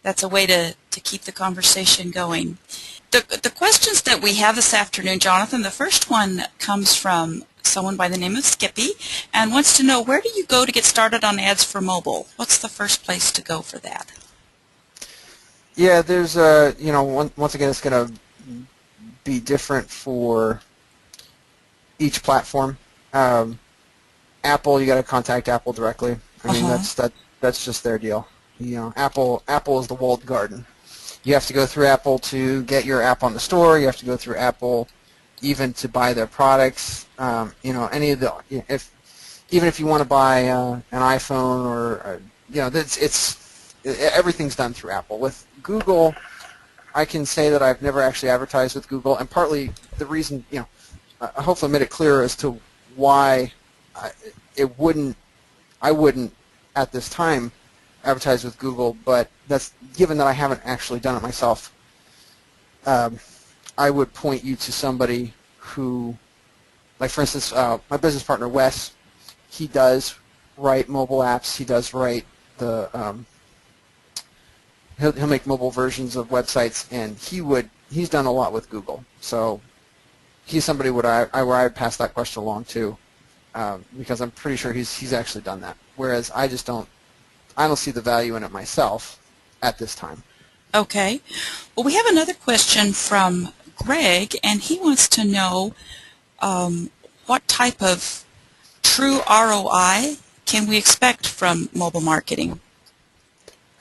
That's a way to keep the conversation going. The questions that we have this afternoon, Jonathan, the first one comes from someone by the name of Skippy and wants to know, where do you go to get started on ads for mobile? What's the first place to go for that? Yeah, there's once again, it's going to be different for each platform. Apple, you got to contact Apple directly. I mean, that's just their deal. Apple is the walled garden. You have to go through Apple to get your app on the store. You have to go through Apple even to buy their products. Any of the even if you want to buy an iPhone or everything's done through Apple. With Google, I can say that I've never actually advertised with Google, and partly the reason, hopefully I made it clear as to why I wouldn't at this time advertise with Google, but that's given that I haven't actually done it myself. I would point you to somebody who, like for instance, my business partner Wes, he does write mobile apps. He does write he'll make mobile versions of websites, and he's done a lot with Google. So he's somebody where I would pass that question along to, because I'm pretty sure he's actually done that. Whereas I don't see the value in it myself at this time. Okay. Well, we have another question from Greg, and he wants to know what type of true ROI can we expect from mobile marketing?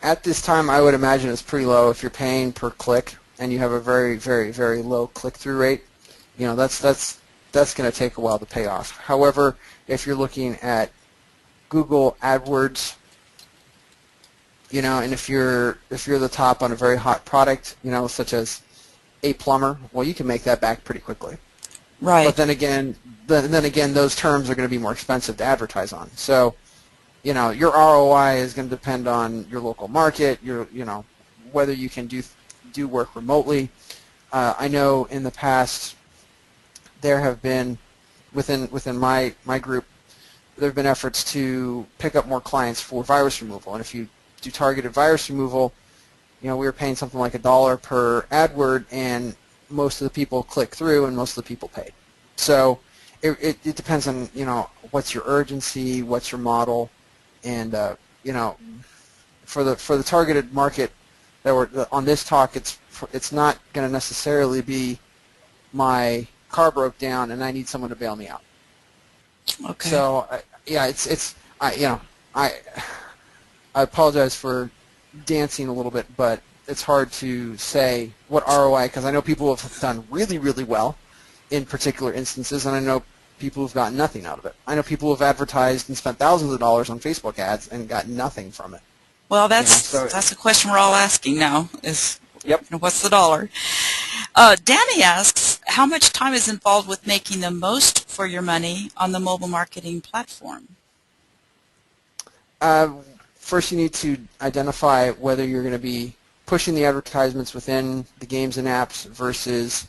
At this time, I would imagine it's pretty low. If you're paying per click and you have a very, very, very low click-through rate, that's going to take a while to pay off. However, if you're looking at Google AdWords, and if you're the top on a very hot product, such as a plumber, well, you can make that back pretty quickly. Right. But then again, those terms are going to be more expensive to advertise on. So, your ROI is going to depend on your local market, whether you can do work remotely. I know in the past there have been within my group, there have been efforts to pick up more clients for virus removal, and if you do targeted virus removal, we were paying something like $1 per AdWord, and most of the people click through, and most of the people paid. So it depends on what's your urgency, what's your model, and for the targeted market that we're on this talk, it's not going to necessarily be my car broke down and I need someone to bail me out. Okay. So I apologize for dancing a little bit, but it's hard to say what ROI, because I know people have done really, really well in particular instances, and I know people who've gotten nothing out of it. I know people who've advertised and spent thousands of dollars on Facebook ads and got nothing from it. Well, that's a question we're all asking now is, yep. What's the dollar? Danny asks, how much time is involved with making the most for your money on the mobile marketing platform? First, you need to identify whether you're going to be pushing the advertisements within the games and apps versus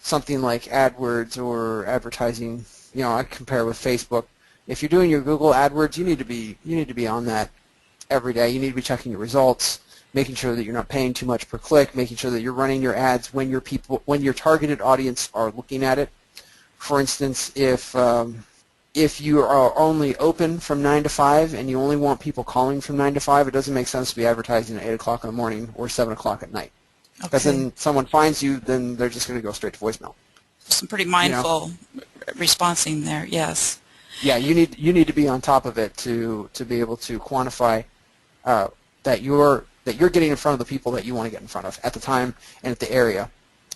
something like AdWords or advertising. I compare with Facebook. If you're doing your Google AdWords, you need to be on that every day. You need to be checking your results, making sure that you're not paying too much per click, making sure that you're running your ads when your targeted audience are looking at it. For instance, if you are only open from 9 to 5 and you only want people calling from 9 to 5, it doesn't make sense to be advertising at 8 o'clock in the morning or 7 o'clock at night. Because then someone finds you, then they're just going to go straight to voicemail. Some pretty mindful responsing there, yes. Yeah, you need to be on top of it to be able to quantify that you're getting in front of the people that you want to get in front of at the time and at the area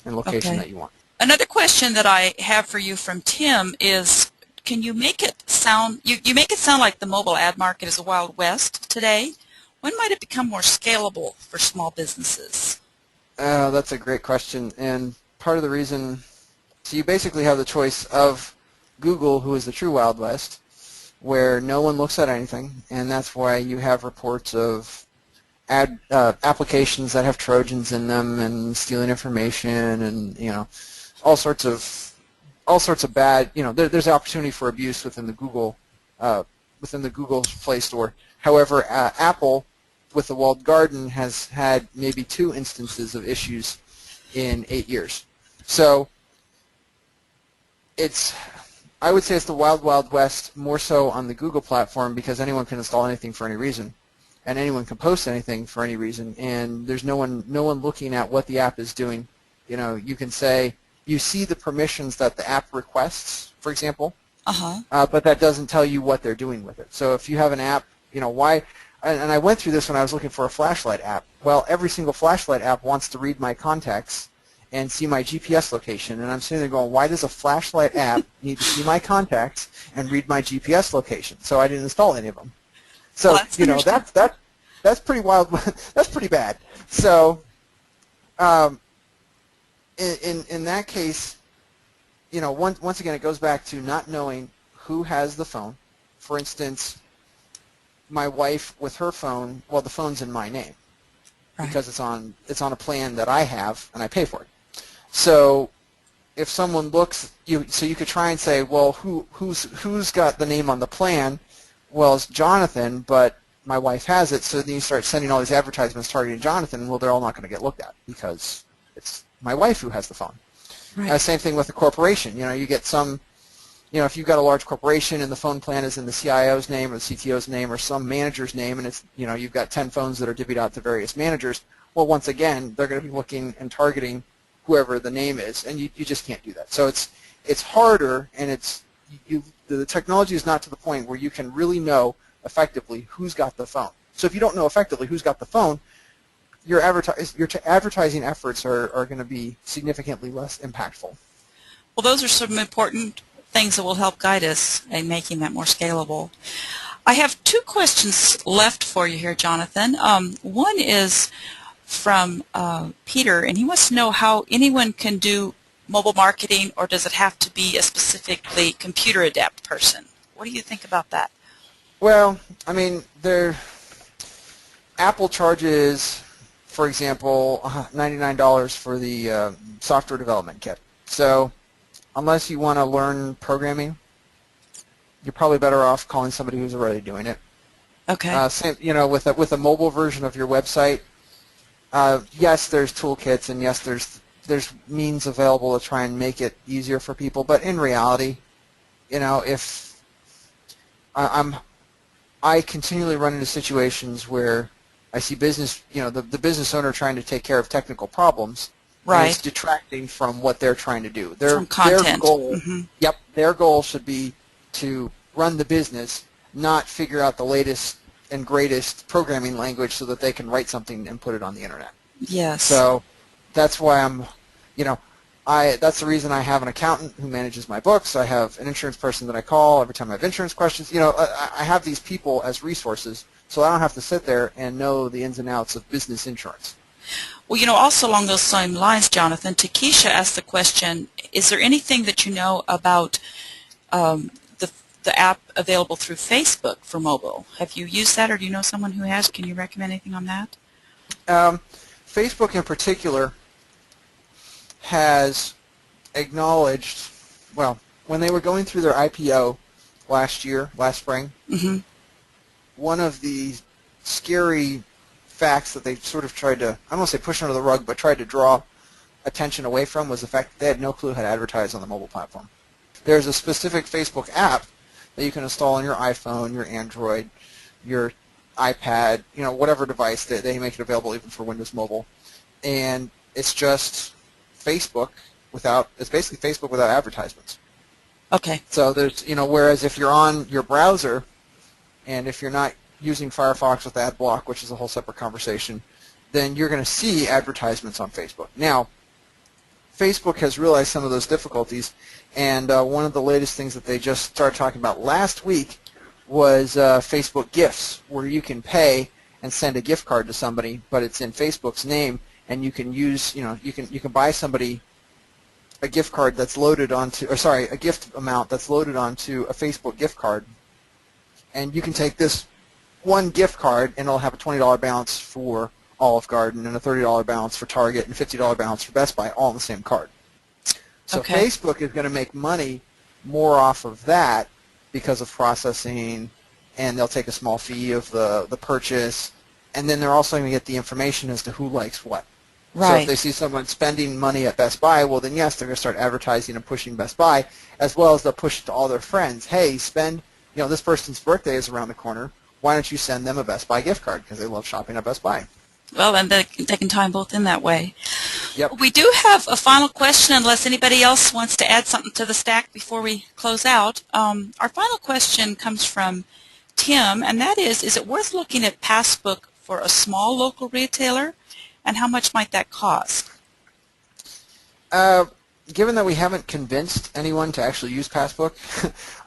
and location that you want. Another question that I have for you from Tim is, can you make it sound, you make it sound like the mobile ad market is a Wild West today. When might it become more scalable for small businesses? That's a great question, and part of the reason, so you basically have the choice of Google, who is the true Wild West, where no one looks at anything, and that's why you have reports of applications that have Trojans in them and stealing information, and all sorts of bad. There's opportunity for abuse within the Google Play Store. However, Apple, with the walled garden, has had maybe 2 instances of issues in 8 years. So I would say it's the wild, wild west, more so on the Google platform, because anyone can install anything for any reason, and anyone can post anything for any reason, and there's no one looking at what the app is doing. You can say you see the permissions that the app requests, for example, but that doesn't tell you what they're doing with it. So if you have an app, why and I went through this when I was looking for a flashlight app. Well, every single flashlight app wants to read my contacts and see my GPS location, and I'm sitting there going, why does a flashlight app need to see my contacts and read my GPS location? So I didn't install any of them. So that's pretty wild. That's pretty bad. So in that case, once again, it goes back to not knowing who has the phone. For instance, my wife with her phone, well, the phone's in my name because it's on a plan that I have and I pay for it. So if someone looks, so you could try and say, well, who's got the name on the plan? Well, it's Jonathan, but my wife has it. So then you start sending all these advertisements targeting Jonathan. Well, they're all not going to get looked at because it's my wife who has the phone. Right. Same thing with the corporation. You get some, if you've got a large corporation and the phone plan is in the CIO's name or the CTO's name or some manager's name, and it's, you've got 10 phones that are divvied out to various managers. Well, once again, they're going to be looking and targeting whoever the name is, and you just can't do that. So it's harder, and the technology is not to the point where you can really know effectively who's got the phone. So if you don't know effectively who's got the phone, your advertising efforts are going to be significantly less impactful. Well, those are some important things that will help guide us in making that more scalable. I have two questions left for you here, Jonathan. One is from Peter, and he wants to know how anyone can do mobile marketing, or does it have to be a specifically computer adept person? What do you think about that? Well, I mean, Apple charges, for example, $99 for the software development kit. So unless you want to learn programming, you're probably better off calling somebody who's already doing it. Okay. Same, with a mobile version of your website, yes, there's toolkits, and yes, there's means available to try and make it easier for people. But in reality, if I continually run into situations where I see business, the business owner trying to take care of technical problems, right? And it's detracting from what they're trying to do. From content. Their goal, their goal should be to run the business, not figure out the latest and greatest programming language so that they can write something and put it on the internet. Yes. So that's why that's the reason I have an accountant who manages my books. I have an insurance person that I call every time I have insurance questions. I have these people as resources, so I don't have to sit there and know the ins and outs of business insurance. Well, also along those same lines, Jonathan, Takesha asked the question, is there anything that you know about the app available through Facebook for mobile? Have you used that, or do you know someone who has? Can you recommend anything on that? Facebook in particular has acknowledged, well, when they were going through their IPO last spring, one of the scary facts that they sort of tried to, I don't want to say push under the rug, but tried to draw attention away from was the fact that they had no clue how to advertise on the mobile platform. There's a specific Facebook app that you can install on your iPhone, your Android, your iPad, whatever device. They make it available even for Windows Mobile. And it's just Facebook it's basically Facebook without advertisements. Okay. So there's, whereas if you're on your browser, and if you're not using Firefox with AdBlock, which is a whole separate conversation, then you're going to see advertisements on Facebook. Now, Facebook has realized some of those difficulties, and one of the latest things that they just started talking about last week was Facebook gifts, where you can pay and send a gift card to somebody, but it's in Facebook's name, and you can use, you can buy somebody a gift card that's loaded onto, a gift amount that's loaded onto a Facebook gift card, and you can take this one gift card, and it'll have a $20 balance for Olive Garden and a $30 balance for Target and a $50 balance for Best Buy, all on the same card. So okay. Facebook is going to make money more off of that because of processing, and they'll take a small fee of the purchase, and then they're also going to get the information as to who likes what. Right. So if they see someone spending money at Best Buy, well then yes, they're going to start advertising and pushing Best Buy, as well as they'll push it to all their friends. Hey, this person's birthday is around the corner. Why don't you send them a Best Buy gift card, because they love shopping at Best Buy. Well, and they can tie them both in that way. Yep. We do have a final question, unless anybody else wants to add something to the stack before we close out. Our final question comes from Tim, and that is it worth looking at Passbook for a small local retailer, and how much might that cost? Given that we haven't convinced anyone to actually use Passbook,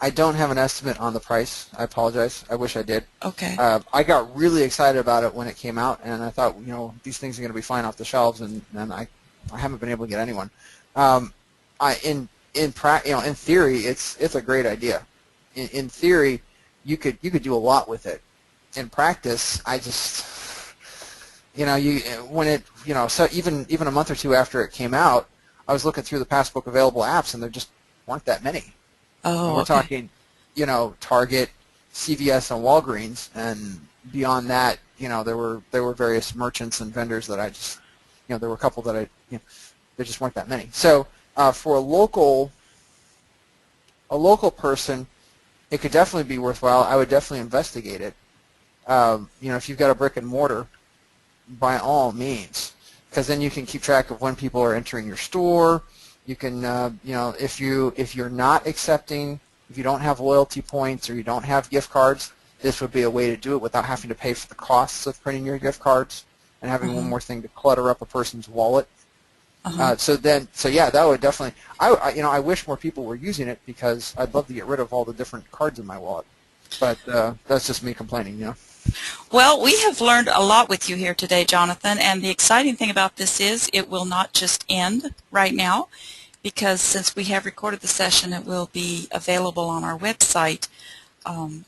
I don't have an estimate on the price. I apologize. I wish I did. Okay. I got really excited about it when it came out, and I thought, these things are going to be flying off the shelves, and I haven't been able to get anyone. In theory, it's a great idea. In theory, you could do a lot with it. In practice, I just, so even a month or two after it came out, I was looking through the Passbook available apps, and there just weren't that many. Oh, and we're okay. talking, Target, CVS, and Walgreens, and beyond that, there were various merchants and vendors that I just, there were a couple that there just weren't that many. So for a local person, it could definitely be worthwhile. I would definitely investigate it. If you've got a brick and mortar, by all means, because then you can keep track of when people are entering your store. You can, if you're not accepting, if you don't have loyalty points or you don't have gift cards, this would be a way to do it without having to pay for the costs of printing your gift cards and having one more thing to clutter up a person's wallet. So yeah, that would definitely. I wish more people were using it because I'd love to get rid of all the different cards in my wallet. But that's just me complaining, Well, we have learned a lot with you here today, Jonathan, and the exciting thing about this is it will not just end right now, because since we have recorded the session, it will be available on our website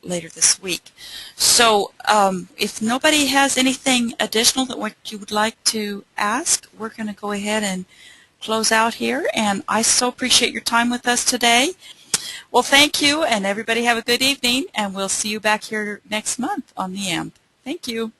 later this week. So if nobody has anything additional that what you would like to ask, we're going to go ahead and close out here, and I so appreciate your time with us today. Well, thank you, and everybody have a good evening, and we'll see you back here next month on the AMP. Thank you.